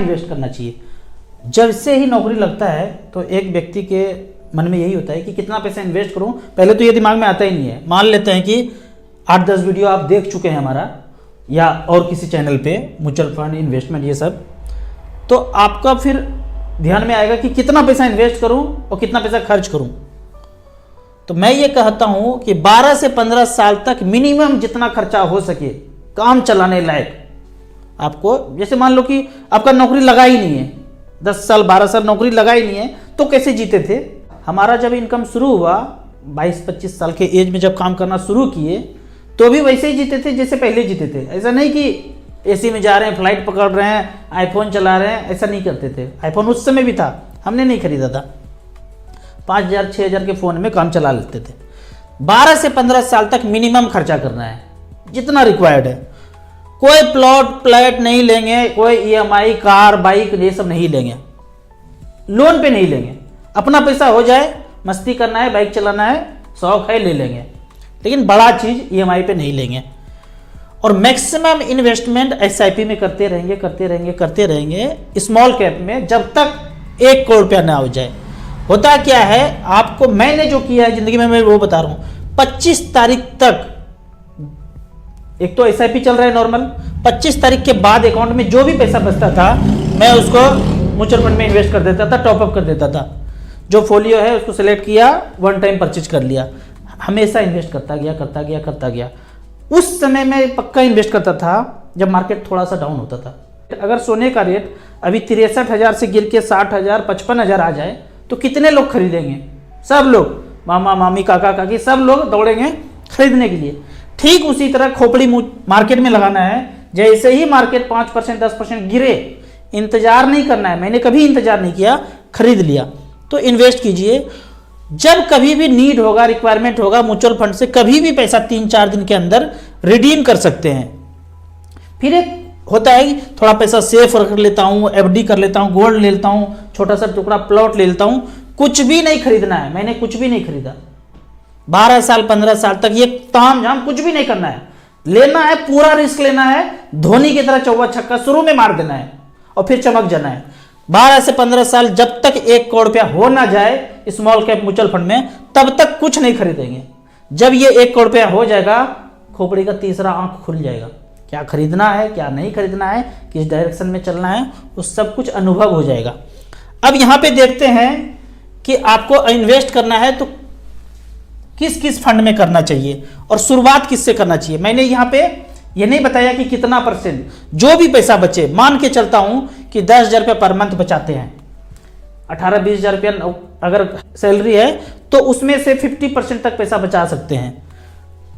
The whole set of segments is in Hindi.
इन्वेस्ट करना चाहिए। जब से ही नौकरी लगता है तो एक व्यक्ति के मन में यही होता है कि कितना पैसा इन्वेस्ट करूं। पहले तो ये दिमाग में आता ही नहीं है। मान लेते हैं कि 8-10 वीडियो आप देख चुके हैं हमारा या और किसी चैनल पे म्यूचुअल फंड, इन्वेस्टमेंट, ये सब, तो आपका फिर ध्यान में आएगा कि कितना पैसा इन्वेस्ट करूं और कितना पैसा खर्च करूं। तो मैं ये कहता हूं कि 12 से 15 साल तक मिनिमम जितना खर्चा हो सके काम चलाने लायक आपको, जैसे मान लो कि आपका नौकरी लगा ही नहीं है, 10 साल 12 साल नौकरी लगा ही नहीं है, तो कैसे जीते थे। हमारा जब इनकम शुरू हुआ 22-25 साल के एज में जब काम करना शुरू किए तो भी वैसे ही जीते थे जैसे पहले जीते थे। ऐसा नहीं कि एसी में जा रहे हैं, फ्लाइट पकड़ रहे हैं, आईफोन चला रहे हैं, ऐसा नहीं करते थे। आईफोन उस समय भी था, हमने नहीं खरीदा था। 5,000-6,000 के फ़ोन में काम चला लेते थे। 12 से 15 साल तक मिनिमम खर्चा करना है जितना रिक्वायर्ड है। कोई प्लॉट नहीं लेंगे, कोई EMI, कार, बाइक, ये सब नहीं लेंगे, लोन पे नहीं लेंगे। अपना पैसा हो जाए, मस्ती करना है, बाइक चलाना है, शौक है, ले लेंगे, लेकिन बड़ा चीज़ EMI पे नहीं लेंगे। और मैक्सिमम इन्वेस्टमेंट SIP में करते रहेंगे स्मॉल कैप में, जब तक 1 करोड़ रुपया ना हो जाए। होता क्या है, आपको मैंने जो किया है ज़िंदगी में मैं वो बता रहा हूँ। 25 तारीख तक एक तो SIP चल रहा है नॉर्मल, 25 तारीख के बाद अकाउंट में जो भी पैसा बचता था मैं उसको म्यूचुअल फंड में इन्वेस्ट कर देता था, टॉपअप कर देता था। जो फोलियो है उसको सेलेक्ट किया, वन टाइम परचेज कर लिया, हमेशा इन्वेस्ट करता गया। उस समय मैं पक्का इन्वेस्ट करता था जब मार्केट थोड़ा सा डाउन होता था। अगर सोने का रेट अभी 63,000 से गिर के 60,000, 55,000 आ जाए तो कितने लोग खरीदेंगे? सब लोग, मामा मामी, काका काकी, सब लोग दौड़ेंगे खरीदने के लिए। ठीक उसी तरह खोपड़ी मार्केट में लगाना है। जैसे ही मार्केट 5%, 10% गिरे, इंतजार नहीं करना है। मैंने कभी इंतजार नहीं किया, खरीद लिया। तो इन्वेस्ट कीजिए। जब कभी भी नीड होगा, रिक्वायरमेंट होगा, म्यूचुअल फंड से कभी भी पैसा 3-4 दिन के अंदर रिडीम कर सकते हैं। फिर एक होता है कि थोड़ा पैसा सेफ रख लेता हूँ, FD कर लेता हूँ, गोल्ड ले लेता हूँ, छोटा सा टुकड़ा प्लॉट ले लेता हूँ। कुछ भी नहीं खरीदना है। मैंने कुछ भी नहीं खरीदा 12 साल 15 साल तक। ये ताम झाम कुछ भी नहीं करना है। लेना है, पूरा रिस्क लेना है, धोनी की तरह चौवा छक्का शुरू में मार देना है और फिर चमक जाना है। 12 से 15 साल जब तक 1 करोड़ रुपया हो ना जाए स्मॉल कैप म्यूचुअल फंड में, तब तक कुछ नहीं खरीदेंगे। जब ये 1 करोड़ रुपया हो जाएगा, खोपड़ी का तीसरा आंख खुल जाएगा। क्या खरीदना है, क्या नहीं खरीदना है, किस डायरेक्शन में चलना है, उस सब कुछ अनुभव हो जाएगा। अब यहाँ पे देखते हैं कि आपको इन्वेस्ट करना है तो किस किस फंड में करना चाहिए और शुरुआत किससे करना चाहिए। मैंने यहाँ पे ये नहीं बताया कि कितना %, जो भी पैसा बचे, मान के चलता हूं कि 10,000 रुपये पर मंथ बचाते हैं, 18-20 हज़ार रुपया अगर सैलरी है तो उसमें से 50% तक पैसा बचा सकते हैं।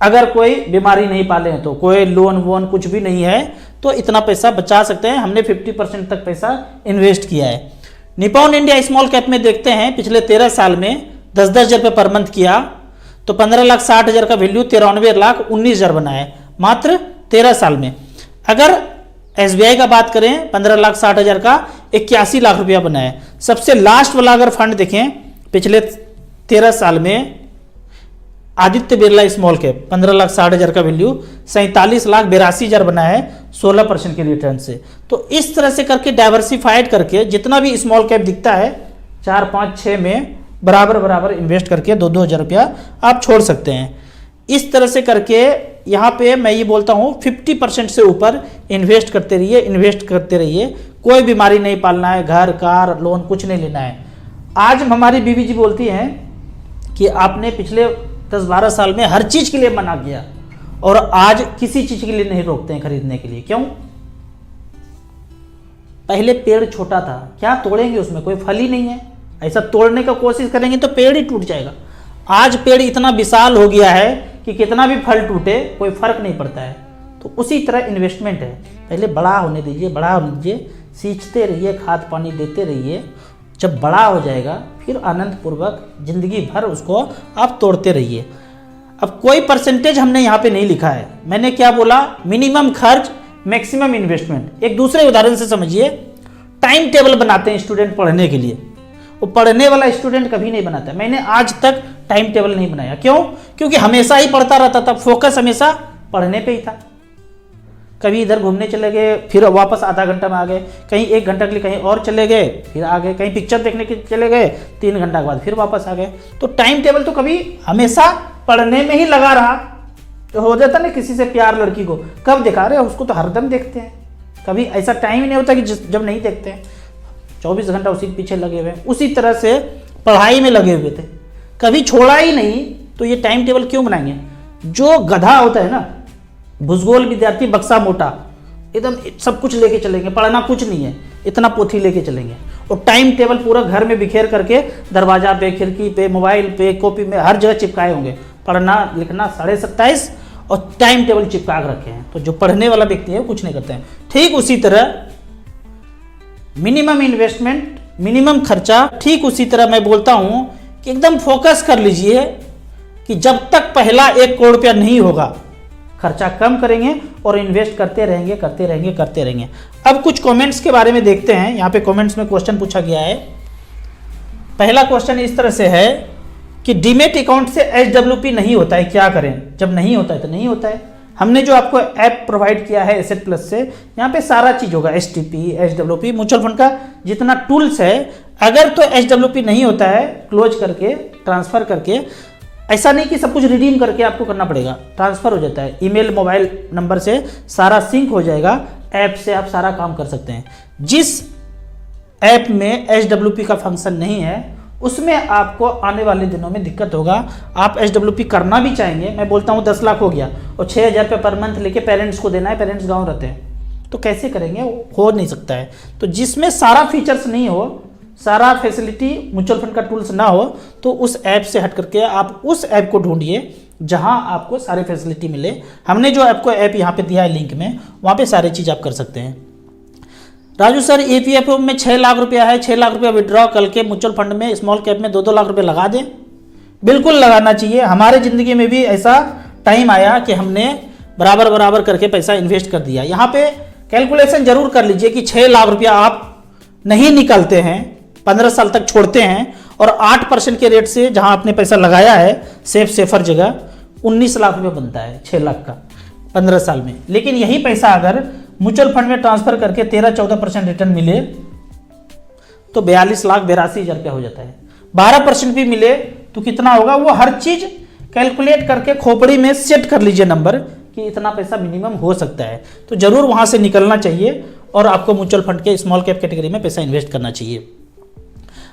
अगर कोई बीमारी नहीं पाले हैं तो, कोई लोन वोन कुछ भी नहीं है तो इतना पैसा बचा सकते हैं। हमने 50% तक पैसा इन्वेस्ट किया है। निपॉन इंडिया स्मॉल कैप में देखते हैं पिछले 13 साल में 10-10 हज़ार रुपये पर मंथ किया तो 15,60,000 का वैल्यू 93,19,000 बना है मात्र 13 साल में। अगर SBI का बात करें 15,60,000 का 81 लाख रुपया बना है। सबसे लास्ट वाला अगर फंड देखें पिछले 13 साल में, आदित्य बिरला स्मॉल कैप 15,60,000 का वैल्यू 47,82,000 बना है 16% के रिटर्न से। तो इस तरह से करके डाइवर्सिफाइड करके जितना भी स्मॉल कैप दिखता है 4, 5, 6 में बराबर इन्वेस्ट करके 2-2 हज़ार रुपया आप छोड़ सकते हैं। इस तरह से करके यहाँ पे मैं ये बोलता हूँ 50% से ऊपर इन्वेस्ट करते रहिए। कोई बीमारी नहीं पालना है, घर कार लोन कुछ नहीं लेना है। आज हमारी बीवी जी बोलती हैं कि आपने पिछले 10-12 साल में हर चीज़ के लिए मना किया और आज किसी चीज़ के लिए नहीं रोकते हैं खरीदने के लिए। क्यों? पहले पेड़ छोटा था, क्या तोड़ेंगे, उसमें कोई फल ही नहीं है। ऐसा तोड़ने का कोशिश करेंगे तो पेड़ ही टूट जाएगा। आज पेड़ इतना विशाल हो गया है कि कितना भी फल टूटे कोई फर्क नहीं पड़ता है। तो उसी तरह इन्वेस्टमेंट है, पहले बड़ा होने दीजिए, सींचते रहिए, खाद पानी देते रहिए। जब बड़ा हो जाएगा फिर आनंद पूर्वक जिंदगी भर उसको आप तोड़ते रहिए। अब कोई परसेंटेज हमने यहाँ पे नहीं लिखा है। मैंने क्या बोला? मिनिमम खर्च, मैक्सिमम इन्वेस्टमेंट। एक दूसरे उदाहरण से समझिए। टाइम टेबल बनाते हैं स्टूडेंट पढ़ने के लिए, वो पढ़ने वाला स्टूडेंट कभी नहीं बनाता। मैंने आज तक टाइम टेबल नहीं बनाया। क्यों? क्योंकि हमेशा ही पढ़ता रहता था, फोकस हमेशा पढ़ने पे ही था। कभी इधर घूमने चले गए, फिर वापस आधा घंटा में आ गए, कहीं 1 घंटा के लिए कहीं और चले गए, फिर आ गए, कहीं पिक्चर देखने के चले गए, 3 घंटा के बाद फिर वापस आ गए। तो टाइम टेबल तो कभी हमेशा पढ़ने में ही लगा रहा। तो हो जाता ना किसी से प्यार लड़की को, कब दिखा रहे हैं उसको, तो हरदम देखते हैं, कभी ऐसा टाइम ही नहीं होता कि जब नहीं देखते हैं, 24 घंटा उसी के पीछे लगे हुए। उसी तरह से पढ़ाई में लगे हुए थे, कभी छोड़ा ही नहीं। तो ये टाइम टेबल क्यों बनाएंगे? जो गधा होता है ना, भुसगोल विद्यार्थी, बक्सा मोटा, एकदम सब कुछ लेके चलेंगे, पढ़ना कुछ नहीं है, इतना पोथी लेके चलेंगे, और टाइम टेबल पूरा घर में बिखेर करके दरवाजा पे, खिड़की पे, मोबाइल पे, कॉपी में, हर जगह चिपकाए होंगे, पढ़ना लिखना 27.5 और टाइम टेबल चिपका के रखे हैं। तो जो पढ़ने वाला व्यक्ति है वो कुछ नहीं करते हैं। ठीक उसी तरह मिनिमम इन्वेस्टमेंट, मिनिमम खर्चा, ठीक उसी तरह मैं बोलता हूं कि एकदम फोकस कर लीजिए कि जब तक पहला 1 करोड़ रुपया नहीं होगा, खर्चा कम करेंगे और इन्वेस्ट करते रहेंगे, करते रहेंगे, करते रहेंगे। अब कुछ कमेंट्स के बारे में देखते हैं। यहाँ पे कमेंट्स में क्वेश्चन पूछा गया है। पहला क्वेश्चन इस तरह से है कि डीमेट अकाउंट से SWP नहीं होता है, क्या करें? जब नहीं होता है तो नहीं होता है। हमने जो आपको ऐप प्रोवाइड किया है एसेट प्लस से, यहाँ पे सारा चीज होगा, STP, SWP, म्यूचुअल फंड का जितना टूल्स है। अगर तो SWP नहीं होता है, क्लोज करके, ट्रांसफर करके, ऐसा नहीं कि सब कुछ रिडीम करके आपको करना पड़ेगा, ट्रांसफर हो जाता है, ईमेल, मोबाइल नंबर से सारा सिंक हो जाएगा, ऐप से आप सारा काम कर सकते हैं। जिस ऐप में SWP का फंक्शन नहीं है उसमें आपको आने वाले दिनों में दिक्कत होगा। आप SWP करना भी चाहेंगे, मैं बोलता हूँ 10 लाख हो गया और 6,000 रुपये पर मंथ लेके पेरेंट्स को देना है, पेरेंट्स गाँव रहते हैं, तो कैसे करेंगे? हो नहीं सकता है। तो जिसमें सारा फीचर्स नहीं हो, सारा फैसिलिटी म्यूचुअल फंड का टूल्स ना हो, तो उस ऐप से हट करके आप उस ऐप को ढूंढिए जहां आपको सारे फैसिलिटी मिले। हमने जो आपको ऐप यहाँ पे दिया है लिंक में, वहाँ पे सारी चीज़ आप कर सकते हैं। राजू सर, EPFO में 6 लाख रुपया है, 6 लाख रुपया विड्रॉ करके म्यूचुअल फंड में, स्मॉल कैप में 2-2 लाख रुपये लगा दें? बिल्कुल लगाना चाहिए। हमारे ज़िंदगी में भी ऐसा टाइम आया कि हमने बराबर बराबर करके पैसा इन्वेस्ट कर दिया। यहाँ पे कैलकुलेशन जरूर कर लीजिए कि 6 लाख रुपया आप नहीं निकालते हैं, 15 साल तक छोड़ते हैं, और 8% के रेट से जहाँ आपने पैसा लगाया है सेफर जगह, 19 लाख रुपये बनता है 6 लाख का 15 साल में। लेकिन यही पैसा अगर म्यूचुअल फंड में ट्रांसफर करके 13-14% रिटर्न मिले तो 42,82,000 रुपया हो जाता है। 12% भी मिले तो कितना होगा? वो हर चीज कैलकुलेट करके खोपड़ी में सेट कर लीजिए नंबर कि इतना पैसा मिनिमम हो सकता है। तो जरूर वहां से निकलना चाहिए और आपको म्यूचुअल फंड के स्मॉल कैप कैटेगरी में पैसा इन्वेस्ट करना चाहिए।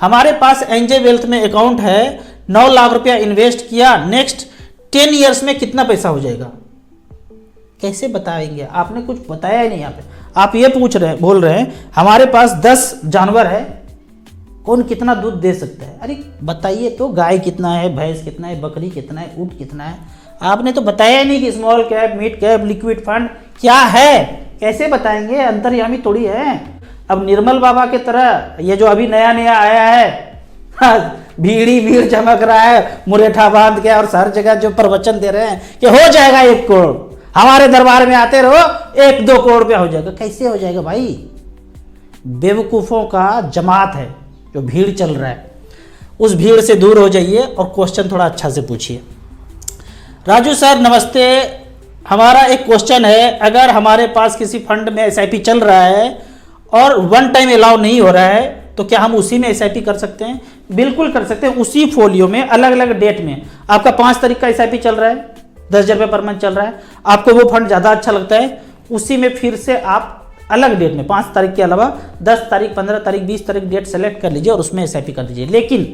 हमारे पास एनजे वेल्थ में अकाउंट है, 9 लाख रुपया इन्वेस्ट किया, नेक्स्ट 10 ईयर्स में कितना पैसा हो जाएगा? कैसे बताएंगे? आपने कुछ बताया ही नहीं। यहाँ पे आप ये बोल रहे हैं हमारे पास 10 जानवर है, कौन कितना दूध दे सकता है? अरे बताइए तो, गाय कितना है, भैंस कितना है, बकरी कितना है, ऊँट कितना है? आपने तो बताया ही नहीं कि small cap, mid cap, liquid fund क्या है। कैसे बताएंगे? अंतर्यामी थोड़ी है। अब निर्मल बाबा की तरह ये जो अभी नया नया आया है, भीड़ चमक रहा है मुरेठा बांध के, और हर जगह जो प्रवचन दे रहे हैं कि हो जाएगा 1 करोड़, हमारे दरबार में आते रहो 1-2 करोड़ रुपया हो जाएगा। कैसे हो जाएगा भाई? बेवकूफ़ों का जमात है जो भीड़ चल रहा है, उस भीड़ से दूर हो जाइए और क्वेश्चन थोड़ा अच्छा से पूछिए। राजू सर नमस्ते, हमारा एक क्वेश्चन है, अगर हमारे पास किसी फंड में SIP चल रहा है और 1 टाइम अलाउ नहीं हो रहा है तो क्या हम उसी में SIP कर सकते हैं? बिल्कुल कर सकते हैं। उसी फोलियो में अलग अलग डेट में आपका 5 तारीख का SIP चल रहा है, 10,000 रुपये पर मंथ चल रहा है, आपको वो फंड ज़्यादा अच्छा लगता है, उसी में फिर से आप अलग डेट में 5 तारीख के अलावा 10 तारीख, 15 तारीख, 20 तारीख डेट सेलेक्ट कर लीजिए और उसमें SIP कर दीजिए। लेकिन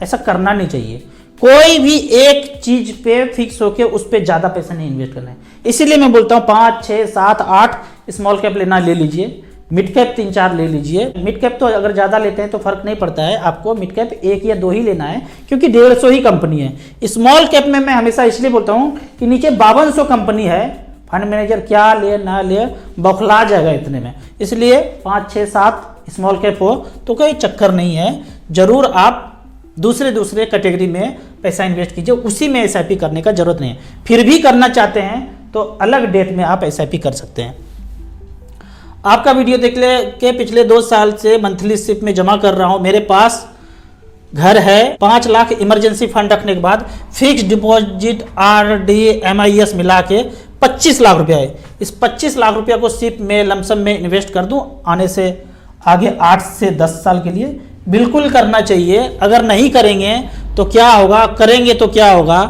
ऐसा करना नहीं चाहिए। कोई भी एक चीज पे फिक्स होके उस पर ज़्यादा पैसा नहीं इन्वेस्ट करना है। इसीलिए मैं बोलता हूँ 5, 6, 7, 8 स्मॉल कैप लेना ले लीजिए, मिड कैप 3-4 ले लीजिए। मिड कैप तो अगर ज़्यादा लेते हैं तो फर्क नहीं पड़ता है, आपको मिड कैप 1 या 2 ही लेना है क्योंकि 150 ही कंपनी है। स्मॉल कैप में मैं हमेशा इसलिए बोलता हूँ कि नीचे 5200 कंपनी है, फंड मैनेजर क्या ले ना ले बौखला जाएगा इतने में। इसलिए 5, 6, 7 स्मॉल कैप हो तो कोई चक्कर नहीं है। जरूर आप दूसरे कैटेगरी में पैसा इन्वेस्ट कीजिए, उसी में SIP करने का जरूरत नहीं है। फिर भी करना चाहते हैं तो अलग डेट में आप SIP कर सकते हैं। आपका वीडियो देख ले के पिछले 2 साल से मंथली सिप में जमा कर रहा हूं, मेरे पास घर है, 5 लाख इमरजेंसी फंड रखने के बाद फिक्स डिपॉजिट RD MIS मिला के 25 लाख रुपया है, इस 25 लाख रुपया को सिर्फ मैं लमसम में इन्वेस्ट कर दूं आने से आगे 8 से 10 साल के लिए, बिल्कुल करना चाहिए। अगर नहीं करेंगे तो क्या होगा, करेंगे तो क्या होगा,